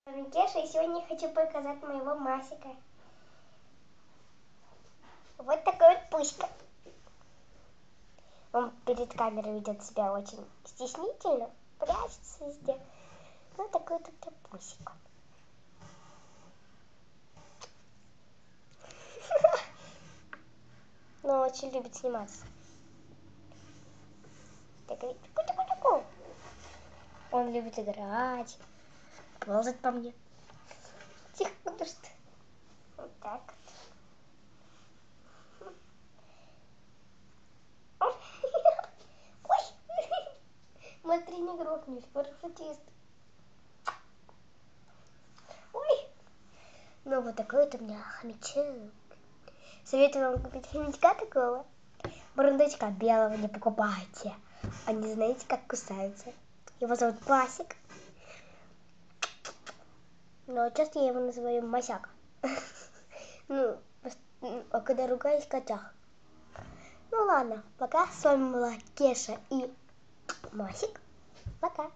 Кеша, и сегодня я хочу показать моего Масика. Вот такой вот пуська. Он перед камерой ведет себя очень стеснительно, прячется везде. Ну, такой тут пусик. Но очень любит сниматься. Такой, ку-ку-ку-ку. Он любит играть, ползать по мне. Тихо, потому что... Вот так. Ой! Смотри, не грохнись, парашютист. Ой! Ну, вот такой вот у меня хомячок. Советую вам купить хомячка такого. Бурундучка белого не покупайте. Они, знаете, как кусаются. Его зовут Пасик. Но часто я его называю Масяк. Ну, а когда ругаюсь, котях. Ну ладно, пока. С вами была Кеша и Масик. Пока.